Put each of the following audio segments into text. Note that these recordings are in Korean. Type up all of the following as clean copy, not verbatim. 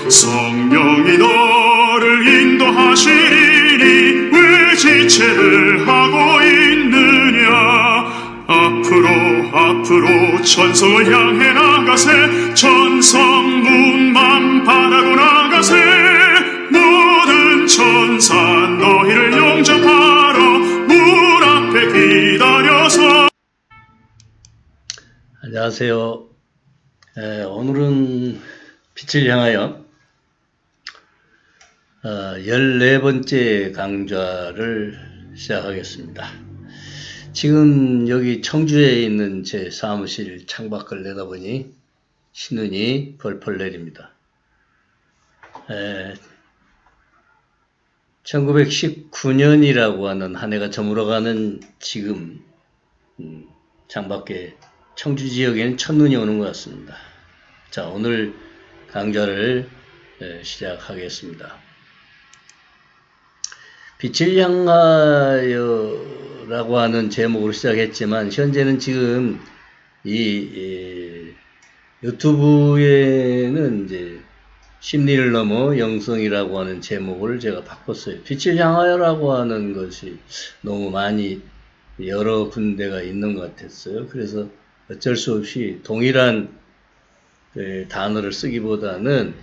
성령이 너를 인도하시리니 왜 지체를 하고 있느냐. 앞으로 천성을 향해 나가세. 천성문만 바라고 나가세. 모든 천사 너희를 영접하러 문 앞에 기다려서. 안녕하세요. 오늘은 빛을 향하여 14번째 강좌를 시작하겠습니다. 지금 여기 청주에 있는 제 사무실 창밖을 내다보니 신눈이 펄펄 내립니다. 1919년이라고 하는 한 해가 저물어가는 지금 창밖에 청주 지역에는 첫눈이 오는 것 같습니다. 자, 오늘 강좌를 시작하겠습니다. 빛을 향하여라고 하는 제목으로 시작했지만 현재는 지금 이 유튜브에는 이제 심리를 넘어 영성이라고 하는 제목을 제가 바꿨어요. 빛을 향하여라고 하는 것이 너무 많이 여러 군데가 있는 것 같았어요. 그래서 어쩔 수 없이 동일한 단어를 쓰기보다는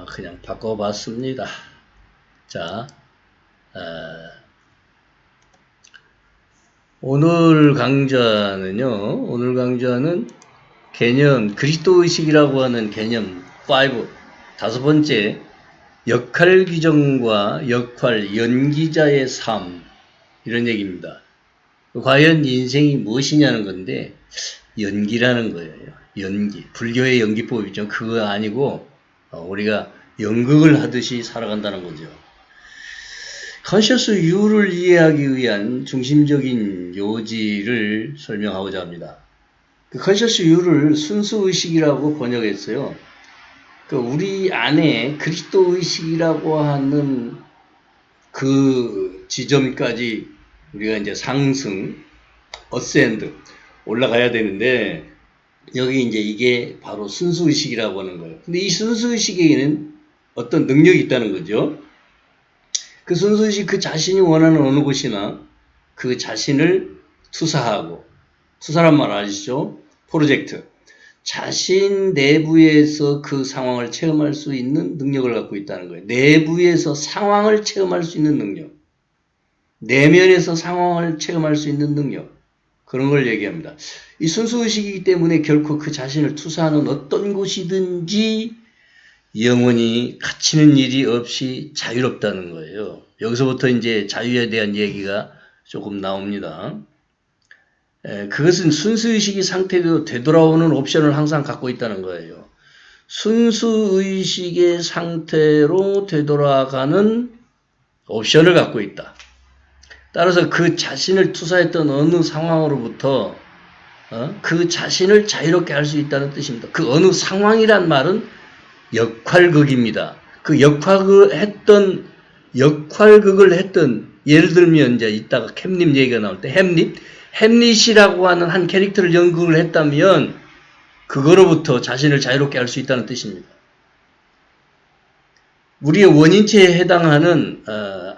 그냥 바꿔봤습니다. 자, 오늘 강좌는 개념, 그리스도의식이라고 하는 개념 5, 다섯 번째, 역할 규정과 역할, 연기자의 삶, 이런 얘기입니다. 과연 인생이 무엇이냐는 건데, 연기라는 거예요. 연기. 불교의 연기법이죠. 그거 아니고, 우리가 연극을 하듯이 살아간다는 거죠. 컨셔스 유를 이해하기 위한 중심적인 요지를 설명하고자 합니다. 그 컨셔스 유를 순수의식이라고 번역했어요. 그 우리 안에 그리스도 의식이라고 하는 그 지점까지 우리가 이제 상승, 어센드, 올라가야 되는데, 여기 이제 이게 바로 순수의식이라고 하는 거예요. 근데 이 순수의식에는 어떤 능력이 있다는 거죠. 그 순수의식 그 자신이 원하는 어느 곳이나 그 자신을 투사하고, 투사란 말 아시죠? 프로젝트. 자신 내부에서 그 상황을 체험할 수 있는 능력을 갖고 있다는 거예요. 내부에서 상황을 체험할 수 있는 능력. 내면에서 상황을 체험할 수 있는 능력. 그런 걸 얘기합니다. 이 순수의식이기 때문에 결코 그 자신을 투사하는 어떤 곳이든지 영원히 갇히는 일이 없이 자유롭다는 거예요. 여기서부터 이제 자유에 대한 얘기가 조금 나옵니다. 그것은 순수의식이 상태로 되돌아오는 옵션을 항상 갖고 있다는 거예요. 순수의식의 상태로 되돌아가는 옵션을 갖고 있다. 따라서 그 자신을 투사했던 어느 상황으로부터 그 자신을 자유롭게 할 수 있다는 뜻입니다. 그 어느 상황이란 말은 역할극입니다. 그 역할극을 했던 예를 들면 이제 이따가 햄릿 얘기가 나올 때 햄릿이라고 하는 한 캐릭터를 연극을 했다면 그거로부터 자신을 자유롭게 할 수 있다는 뜻입니다. 우리의 원인체에 해당하는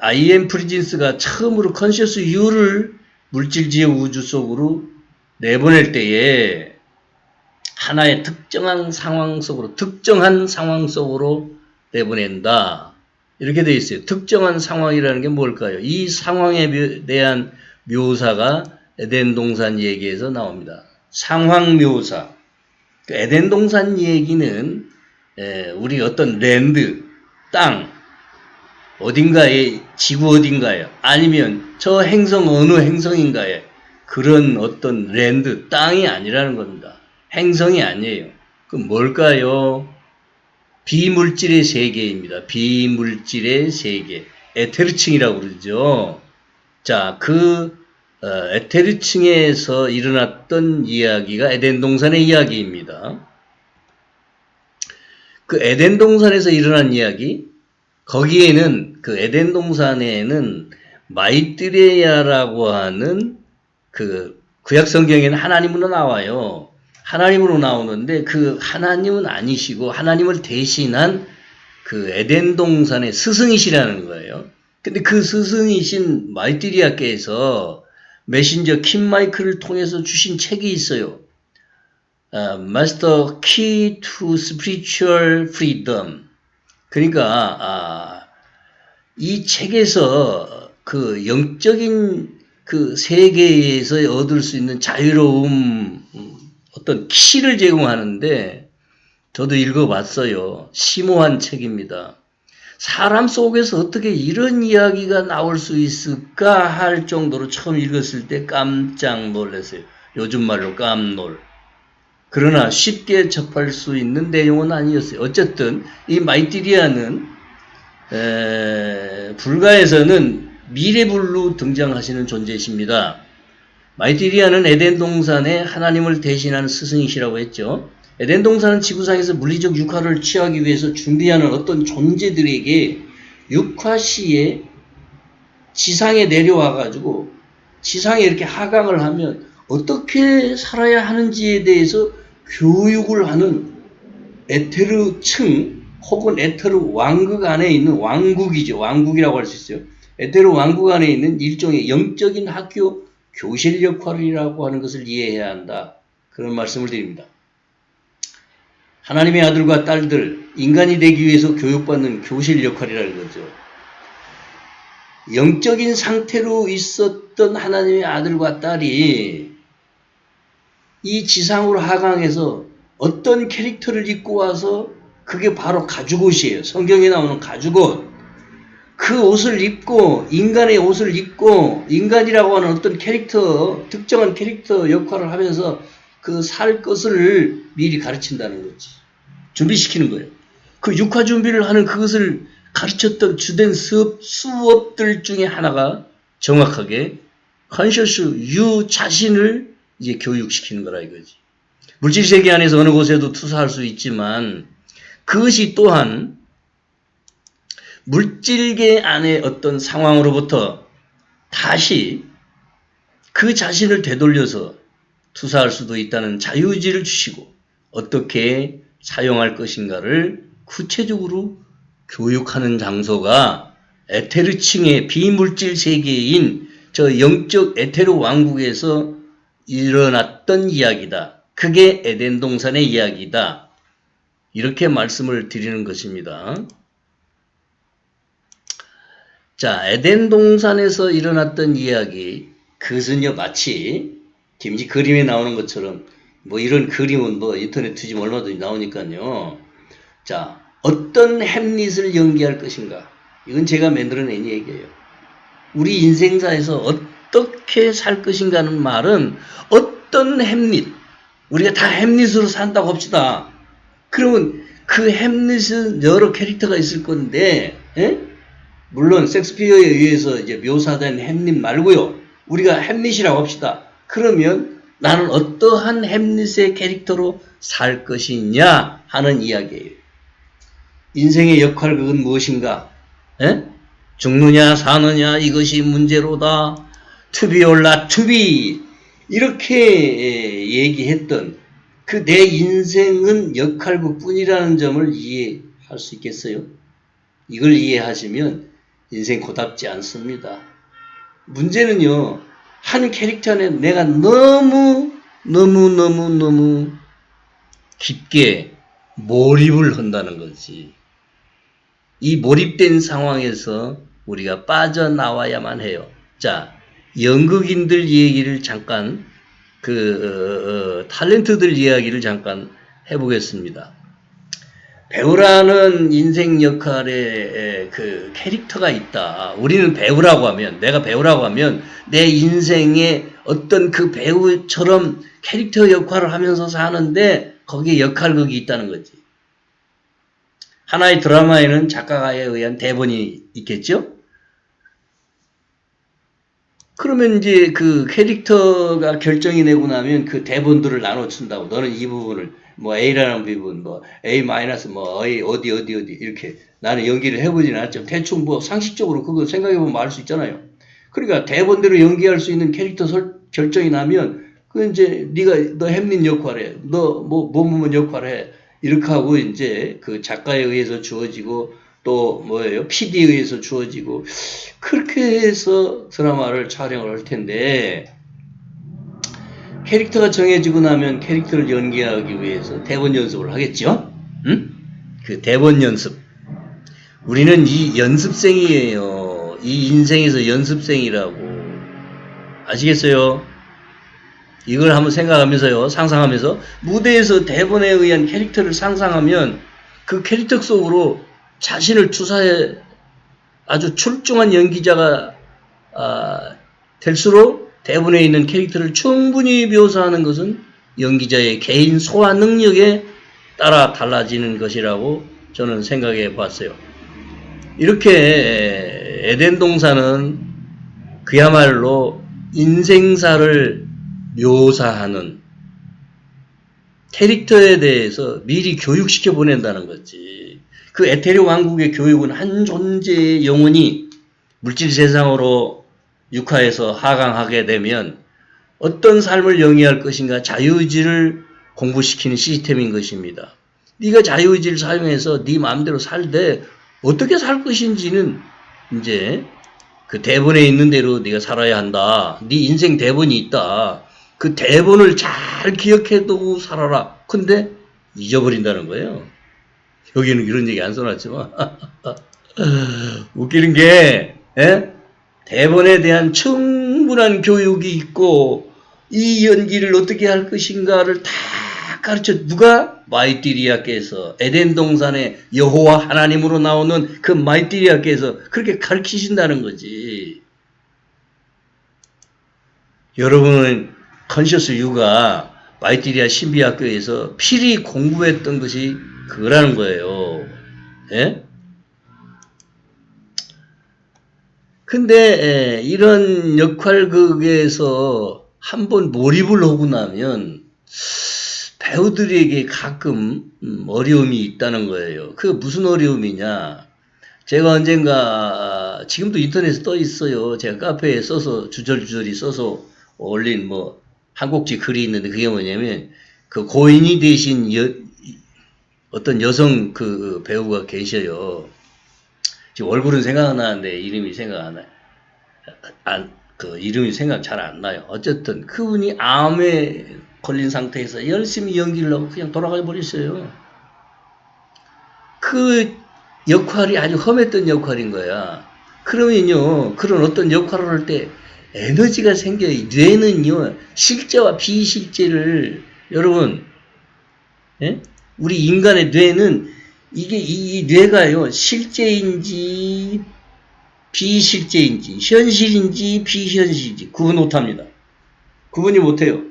I.M. 프리진스가 처음으로 컨셔스 유를 물질지의 우주 속으로 내보낼 때에 하나의 특정한 상황 속으로 내보낸다. 이렇게 되어 있어요. 특정한 상황이라는 게 뭘까요? 이 상황에 대한 묘사가 에덴 동산 얘기에서 나옵니다. 상황 묘사. 에덴 동산 얘기는 우리 어떤 랜드, 땅, 어딘가에, 지구 어딘가에, 아니면 저 행성 어느 행성인가에 그런 어떤 랜드, 땅이 아니라는 겁니다. 행성이 아니에요. 그럼 뭘까요? 비물질의 세계입니다. 비물질의 세계. 에테르층이라고 그러죠. 자, 에테르층에서 일어났던 이야기가 에덴 동산의 이야기입니다. 그 에덴 동산에서 일어난 이야기, 거기에는 그 에덴 동산에는 마이뜨레야라고 하는 그 구약 성경에는 하나님으로 나와요. 하나님으로 나오는데 그 하나님은 아니시고 하나님을 대신한 그 에덴 동산의 스승이시라는 거예요. 근데 그 스승이신 말디리아께서 메신저 킴 마이클을 통해서 주신 책이 있어요. Master Key to Spiritual Freedom. 그러니까 이 책에서 그 영적인 그 세계에서 얻을 수 있는 자유로움 어떤 키를 제공하는데 저도 읽어봤어요. 심오한 책입니다. 사람 속에서 어떻게 이런 이야기가 나올 수 있을까 할 정도로 처음 읽었을 때 깜짝 놀랐어요. 요즘 말로 깜놀. 그러나 쉽게 접할 수 있는 내용은 아니었어요. 어쨌든 이 마이티리아는 불가에서는 미래불로 등장하시는 존재이십니다. 마이티리아는 에덴 동산에 하나님을 대신하는 스승이시라고 했죠. 에덴 동산은 지구상에서 물리적 육화를 취하기 위해서 준비하는 어떤 존재들에게 육화시에 지상에 내려와가지고 지상에 이렇게 하강을 하면 어떻게 살아야 하는지에 대해서 교육을 하는 에테르층 혹은 에테르 왕국 안에 있는 왕국이죠. 왕국이라고 할 수 있어요. 에테르 왕국 안에 있는 일종의 영적인 학교 교실 역할이라고 하는 것을 이해해야 한다. 그런 말씀을 드립니다. 하나님의 아들과 딸들, 인간이 되기 위해서 교육받는 교실 역할이라는 거죠. 영적인 상태로 있었던 하나님의 아들과 딸이 이 지상으로 하강해서 어떤 캐릭터를 입고 와서 그게 바로 가죽옷이에요. 성경에 나오는 가죽옷. 그 옷을 입고 인간의 옷을 입고 인간이라고 하는 어떤 캐릭터, 특정한 캐릭터 역할을 하면서 그 살 것을 미리 가르친다는 거지. 준비시키는 거예요. 그 육화 준비를 하는 그것을 가르쳤던 주된 수업들 중에 하나가 정확하게 conscious you 자신을 이제 교육시키는 거라 이거지. 물질 세계 안에서 어느 곳에도 투사할 수 있지만 그것이 또한 물질계 안의 어떤 상황으로부터 다시 그 자신을 되돌려서 투사할 수도 있다는 자유의지를 주시고 어떻게 사용할 것인가를 구체적으로 교육하는 장소가 에테르층의 비물질 세계인 저 영적 에테르 왕국에서 일어났던 이야기다. 그게 에덴 동산의 이야기다. 이렇게 말씀을 드리는 것입니다. 자, 에덴 동산에서 일어났던 이야기, 그것은요, 마치 김치 그림에 나오는 것처럼 뭐 이런 그림은 뭐 인터넷 뒤지면 얼마든지 나오니까요. 자, 어떤 햄릿을 연기할 것인가? 이건 제가 만들어낸 얘기예요. 우리 인생사에서 어떻게 살 것인가 하는 말은 어떤 햄릿, 우리가 다 햄릿으로 산다고 합시다. 그러면 그 햄릿은 여러 캐릭터가 있을 건데, 물론 섹스피어에 의해서 이제 묘사된 햄릿 말고요. 우리가 햄릿이라고 합시다. 그러면 나는 어떠한 햄릿의 캐릭터로 살 것이냐 하는 이야기예요. 인생의 역할 그건 무엇인가? 죽느냐 사느냐 이것이 문제로다. To be or not to be 이렇게 얘기했던 그 내 인생은 역할극뿐이라는 점을 이해할 수 있겠어요? 이걸 이해하시면 인생 고답지 않습니다. 문제는요. 한 캐릭터 안에 내가 너무 깊게 몰입을 한다는 거지. 이 몰입된 상황에서 우리가 빠져나와야만 해요. 자, 연극인들 얘기를 잠깐 탤런트들 이야기를 잠깐 해보겠습니다. 배우라는 인생 역할에 그 캐릭터가 있다. 우리는 배우라고 하면, 내가 배우라고 하면 내 인생에 어떤 그 배우처럼 캐릭터 역할을 하면서 사는데 거기에 역할극이 있다는 거지. 하나의 드라마에는 작가에 의한 대본이 있겠죠? 그러면 이제 그 캐릭터가 결정이 되고 나면 그 대본들을 나눠준다고. 너는 이 부분을 뭐 A라는 부분, 뭐 A 마이너스 뭐 A 어디 이렇게 나는 연기를 해보지는 않았지만 대충 뭐 상식적으로 그거 생각해보면 알 수 있잖아요. 그러니까 대본대로 연기할 수 있는 캐릭터 결정이 나면 그 이제 너 햄릿 역할해, 너 뭐뭐 역할해 이렇게 하고 이제 그 작가에 의해서 주어지고 또 뭐예요? PD에 의해서 주어지고 그렇게 해서 드라마를 촬영을 할 텐데 캐릭터가 정해지고 나면 캐릭터를 연기하기 위해서 대본 연습을 하겠죠? 응? 그 대본 연습. 우리는 이 연습생이에요. 이 인생에서 연습생이라고. 아시겠어요? 이걸 한번 생각하면서요, 상상하면서 무대에서 대본에 의한 캐릭터를 상상하면 그 캐릭터 속으로 자신을 투사해 아주 출중한 연기자가 될수록 대본에 있는 캐릭터를 충분히 묘사하는 것은 연기자의 개인 소화 능력에 따라 달라지는 것이라고 저는 생각해 봤어요. 이렇게 에덴 동산은 그야말로 인생사를 묘사하는 캐릭터에 대해서 미리 교육시켜 보낸다는 거지. 그 에테르 왕국의 교육은 한 존재의 영혼이 물질 세상으로 육하에서 하강하게 되면 어떤 삶을 영위할 것인가 자유의지를 공부시키는 시스템인 것입니다. 네가 자유의지를 사용해서 네 마음대로 살되 어떻게 살 것인지는 이제 그 대본에 있는 대로 네가 살아야 한다. 네 인생 대본이 있다. 그 대본을 잘 기억해두고 살아라. 근데 잊어버린다는 거예요. 여기는 이런 얘기 안 써놨지만 웃기는 게 대본에 대한 충분한 교육이 있고 이 연기를 어떻게 할 것인가를 다 가르쳐 누가? 마이띠리아께서 에덴 동산의 여호와 하나님으로 나오는 그 마이띠리아께서 그렇게 가르치신다는 거지. 여러분은 컨셔스 유가 마이띠리아 신비학교에서 필히 공부했던 것이 그거라는 거예요. 예? 근데 이런 역할극에서 한번 몰입을 하고 나면 배우들에게 가끔 어려움이 있다는 거예요. 그 무슨 어려움이냐? 제가 언젠가 지금도 인터넷에 떠 있어요. 제가 카페에 써서 주저리 써서 올린 한 꼭지 글이 있는데 그게 뭐냐면 그 고인이 되신 어떤 여성 그 배우가 계셔요. 지금 얼굴은 생각 안 나는데 이름이 생각 안 나요. 그 이름이 생각 잘 안 나요. 어쨌든 그분이 암에 걸린 상태에서 열심히 연기를 하고 그냥 돌아가 버렸어요. 그 역할이 아주 험했던 역할인 거야. 그러면요, 그런 어떤 역할을 할 때 에너지가 생겨요. 뇌는요, 실제와 비실제를, 여러분, 예? 우리 인간의 뇌는 이게 이 뇌가요, 실제인지 비실제인지, 현실인지 비현실인지 구분 못합니다. 구분이 못해요.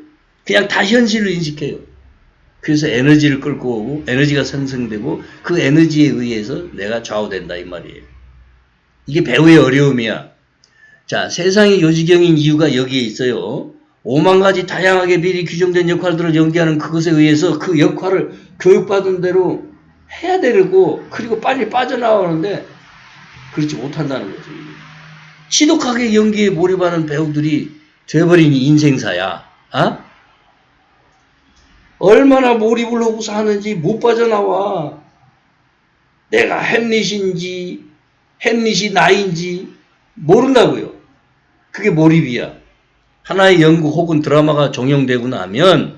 그냥 다 현실로 인식해요. 그래서 에너지를 끌고 오고 에너지가 생성되고 그 에너지에 의해서 내가 좌우된다 이 말이에요. 이게 배우의 어려움이야. 자, 세상이 요지경인 이유가 여기에 있어요. 5만 가지 다양하게 미리 규정된 역할들을 연기하는 그것에 의해서 그 역할을 교육받은 대로 해야 되고 그리고 빨리 빠져나오는데 그렇지 못한다는 거지. 지독하게 연기에 몰입하는 배우들이 돼버린 인생사야. 얼마나 몰입을 하고 사는지 못 빠져나와. 내가 햄릿인지 햄릿이 나인지 모른다고요. 그게 몰입이야. 하나의 연극 혹은 드라마가 종영되고 나면요.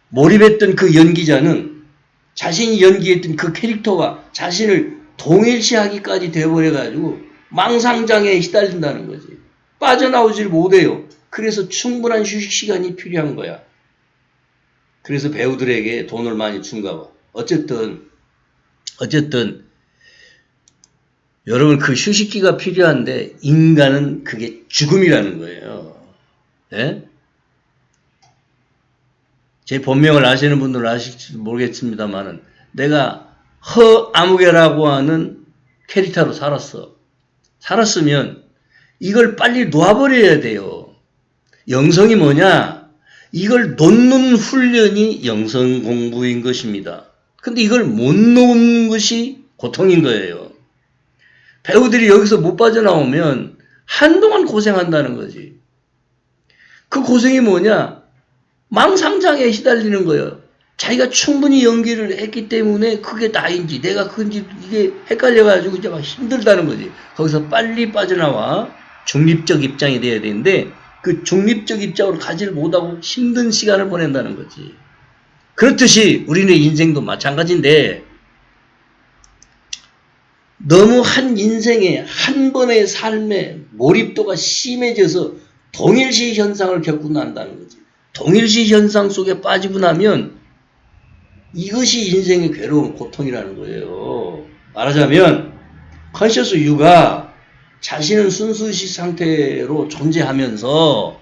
몰입했던 그 연기자는 자신이 연기했던 그 캐릭터와 자신을 동일시하기까지 돼버려가지고 망상장애에 시달린다는 거지. 빠져나오질 못해요. 그래서 충분한 휴식 시간이 필요한 거야. 그래서 배우들에게 돈을 많이 준가 봐. 어쨌든 여러분 그 휴식기가 필요한데 인간은 그게 죽음이라는 거예요. 예? 제 본명을 아시는 분들은 아실지 모르겠습니다만은 내가 허아무개라고 하는 캐릭터로 살았으면 이걸 빨리 놓아버려야 돼요. 영성이 뭐냐? 이걸 놓는 훈련이 영성 공부인 것입니다. 근데 이걸 못 놓는 것이 고통인 거예요. 배우들이 여기서 못 빠져나오면 한동안 고생한다는 거지. 그 고생이 뭐냐? 망상장애에 휘달리는 거예요. 자기가 충분히 연기를 했기 때문에 그게 나인지 내가 그건지 이게 헷갈려가지고 이제 막 힘들다는 거지. 거기서 빨리 빠져나와 중립적 입장이 돼야 되는데 그 중립적 입장으로 가지를 못하고 힘든 시간을 보낸다는 거지. 그렇듯이 우리네 인생도 마찬가지인데 너무 한 인생에 한 번의 삶에 몰입도가 심해져서 동일시 현상을 겪고 난다는 거지. 동일시 현상 속에 빠지고 나면 이것이 인생의 괴로운 고통이라는 거예요. 말하자면 컨셔스 유가 자신은 순수의식 상태로 존재하면서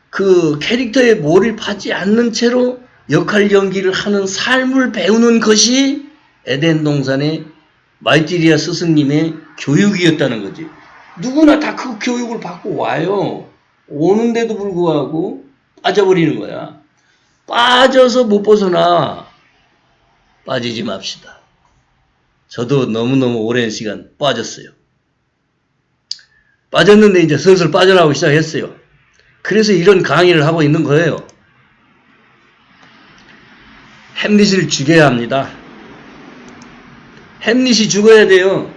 그 캐릭터에 몰입하지 않는 채로 역할 연기를 하는 삶을 배우는 것이 에덴 동산의 마이티리아 스승님의 교육이었다는 거지. 누구나 다 그 교육을 받고 와요. 오는데도 불구하고 빠져버리는 거야. 빠져서 못 벗어나. 빠지지 맙시다. 저도 너무너무 오랜 시간 빠졌어요. 빠졌는데 이제 슬슬 빠져나오기 시작했어요. 그래서 이런 강의를 하고 있는 거예요. 햄릿을 죽여야 합니다. 햄릿이 죽어야 돼요.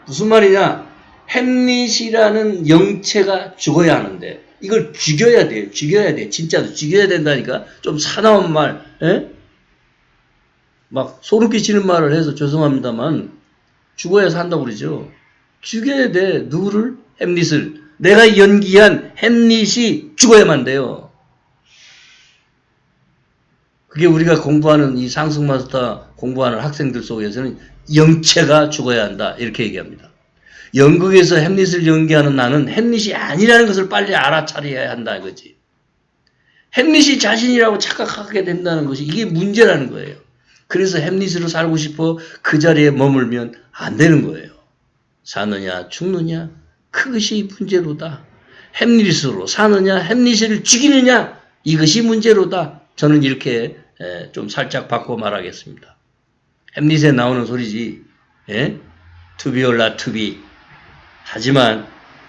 무슨 말이냐? 햄릿이라는 영체가 죽어야 하는데 이걸 죽여야 돼요. 죽여야 돼. 진짜로 죽여야 된다니까. 좀 사나운 말, 에? 막 소름 끼치는 말을 해서 죄송합니다만 죽어야 산다고 그러죠. 죽여야 돼. 누구를? 햄릿을. 내가 연기한 햄릿이 죽어야만 돼요. 그게 우리가 공부하는 이 상승마스터 공부하는 학생들 속에서는 영체가 죽어야 한다. 이렇게 얘기합니다. 연극에서 햄릿을 연기하는 나는 햄릿이 아니라는 것을 빨리 알아차려야 한다 이거지. 햄릿이 자신이라고 착각하게 된다는 것이 이게 문제라는 거예요. 그래서 햄릿으로 살고 싶어 그 자리에 머물면 안 되는 거예요. 사느냐 죽느냐 그것이 문제로다. 햄릿으로 사느냐 햄릿을 죽이느냐 이것이 문제로다. 저는 이렇게 좀 살짝 바꿔 말하겠습니다. 햄릿에 나오는 소리지. 예? To be or not to be. 하지만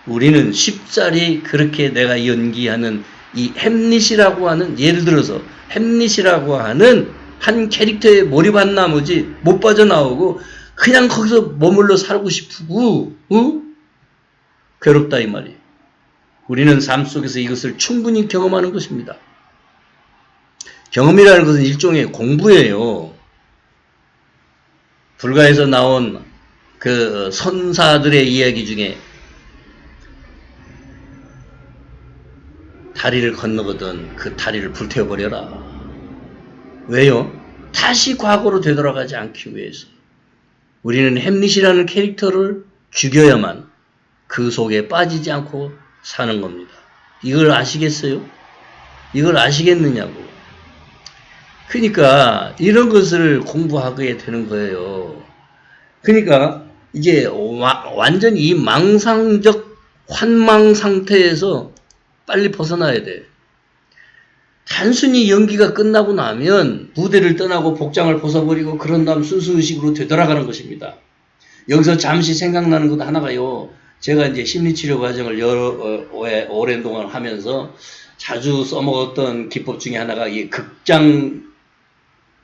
우리는 쉽사리 그렇게 내가 연기하는 이 햄릿이라고 하는 예를 들어서 햄릿이라고 하는 한 캐릭터에 몰입한 나머지 못 빠져나오고 그냥 거기서 머물러 살고 싶고 괴롭다 이 말이에요. 우리는 삶 속에서 이것을 충분히 경험하는 것입니다. 경험이라는 것은 일종의 공부예요. 불가에서 나온 그 선사들의 이야기 중에 다리를 건너거든 그 다리를 불태워버려라. 왜요? 다시 과거로 되돌아가지 않기 위해서. 우리는 햄릿이라는 캐릭터를 죽여야만 그 속에 빠지지 않고 사는 겁니다. 이걸 아시겠어요? 이걸 아시겠느냐고. 그러니까 이런 것을 공부하게 되는 거예요. 그러니까 이제 완전히 이 망상적 환망 상태에서 빨리 벗어나야 돼. 단순히 연기가 끝나고 나면 무대를 떠나고 복장을 벗어버리고 그런 다음 순수의식으로 되돌아가는 것입니다. 여기서 잠시 생각나는 것 하나가요. 제가 이제 심리치료 과정을 오랜 동안 하면서 자주 써먹었던 기법 중에 하나가 이 극장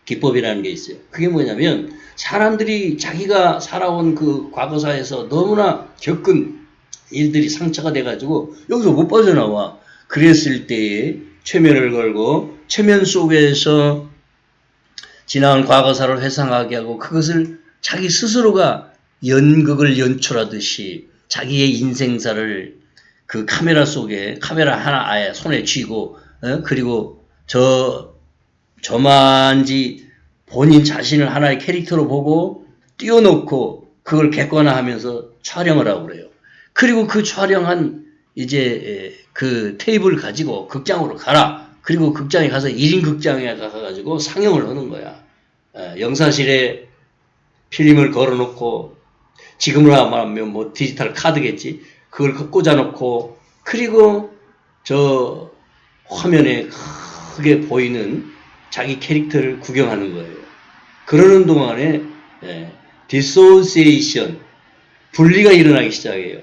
기법이라는 게 있어요. 그게 뭐냐면 사람들이 자기가 살아온 그 과거사에서 너무나 겪은 일들이 상처가 돼가지고 여기서 못 빠져나와. 그랬을 때에 최면을 걸고 최면 속에서 지나온 과거사를 회상하게 하고 그것을 자기 스스로가 연극을 연출하듯이 자기의 인생사를 그 카메라 속에 카메라 하나 아예 손에 쥐고 그리고 저만지 본인 자신을 하나의 캐릭터로 보고 띄워놓고 그걸 객관화하면서 촬영을 하고 그래요. 그리고 그 촬영한 이제 그 테이블 가지고 극장으로 가라. 그리고 극장에 가서 1인 극장에 가가지고 상영을 하는 거야. 영사실에 필름을 걸어놓고 지금으로 말하면 뭐 디지털 카드겠지. 그걸 꽂아놓고 그리고 저 화면에 크게 보이는 자기 캐릭터를 구경하는 거예요. 그러는 동안에 디소시에이션 분리가 일어나기 시작해요.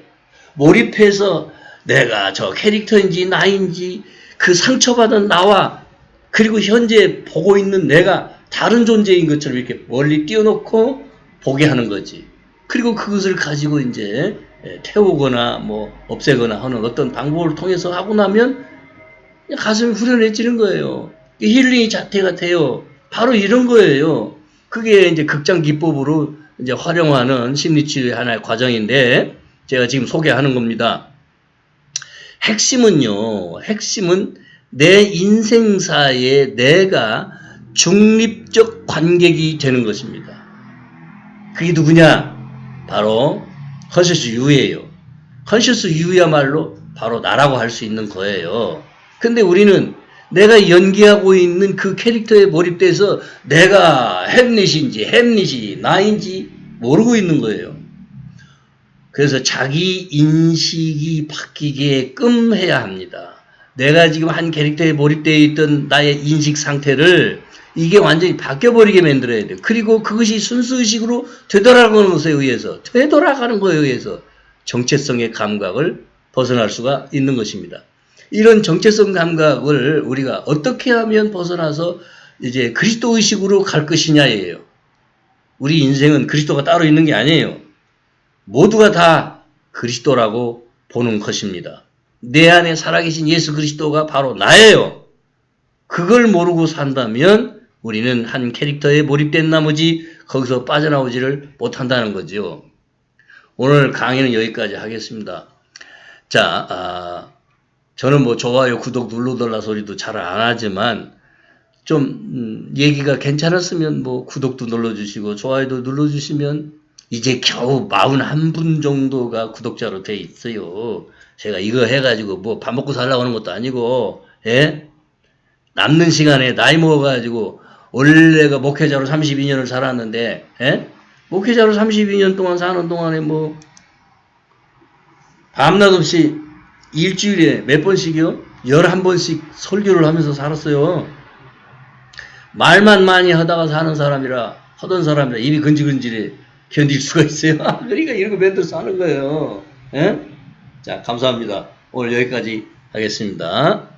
몰입해서 내가 저 캐릭터인지 나인지 그 상처받은 나와 그리고 현재 보고 있는 내가 다른 존재인 것처럼 이렇게 멀리 띄워놓고 보게 하는 거지. 그리고 그것을 가지고 이제 태우거나 뭐 없애거나 하는 어떤 방법을 통해서 하고 나면 가슴이 후련해지는 거예요. 힐링이 자태가 돼요. 바로 이런 거예요. 그게 이제 극장 기법으로 이제 활용하는 심리치료의 하나의 과정인데 제가 지금 소개하는 겁니다. 핵심은 내 인생사에 내가 중립적 관객이 되는 것입니다. 그게 누구냐? 바로 컨셔스 유예요. 컨셔스 유야말로 바로 나라고 할 수 있는 거예요. 근데 우리는 내가 연기하고 있는 그 캐릭터에 몰입돼서 내가 햄릿이 나인지 모르고 있는 거예요. 그래서 자기 인식이 바뀌게끔 해야 합니다. 내가 지금 한 캐릭터에 몰입되어 있던 나의 인식 상태를 이게 완전히 바뀌어버리게 만들어야 돼요. 그리고 그것이 순수의식으로 되돌아가는 것에 의해서 정체성의 감각을 벗어날 수가 있는 것입니다. 이런 정체성 감각을 우리가 어떻게 하면 벗어나서 이제 그리스도 의식으로 갈 것이냐예요. 우리 인생은 그리스도가 따로 있는 게 아니에요. 모두가 다 그리스도라고 보는 것입니다. 내 안에 살아계신 예수 그리스도가 바로 나예요. 그걸 모르고 산다면 우리는 한 캐릭터에 몰입된 나머지 거기서 빠져나오지를 못한다는 거죠. 오늘 강의는 여기까지 하겠습니다. 자, 저는 뭐 좋아요, 구독 눌러달라 소리도 잘 안 하지만 좀 얘기가 괜찮았으면 뭐 구독도 눌러주시고 좋아요도 눌러주시면 이제 겨우 41분 정도가 구독자로 돼 있어요. 제가 이거 해가지고 뭐 밥 먹고 살라고 하는 것도 아니고, 예? 남는 시간에 나이 먹어가지고 원래가 목회자로 32년을 살았는데, 예? 목회자로 32년 동안 사는 동안에 뭐 밤낮 없이 일주일에 몇 번씩이요? 11번씩 설교를 하면서 살았어요. 말만 많이 하다가 하던 사람이라 입이 근질근질해 견딜 수가 있어요. 그러니까 이런 거 맨날 사는 거예요. 예? 자, 감사합니다. 오늘 여기까지 하겠습니다.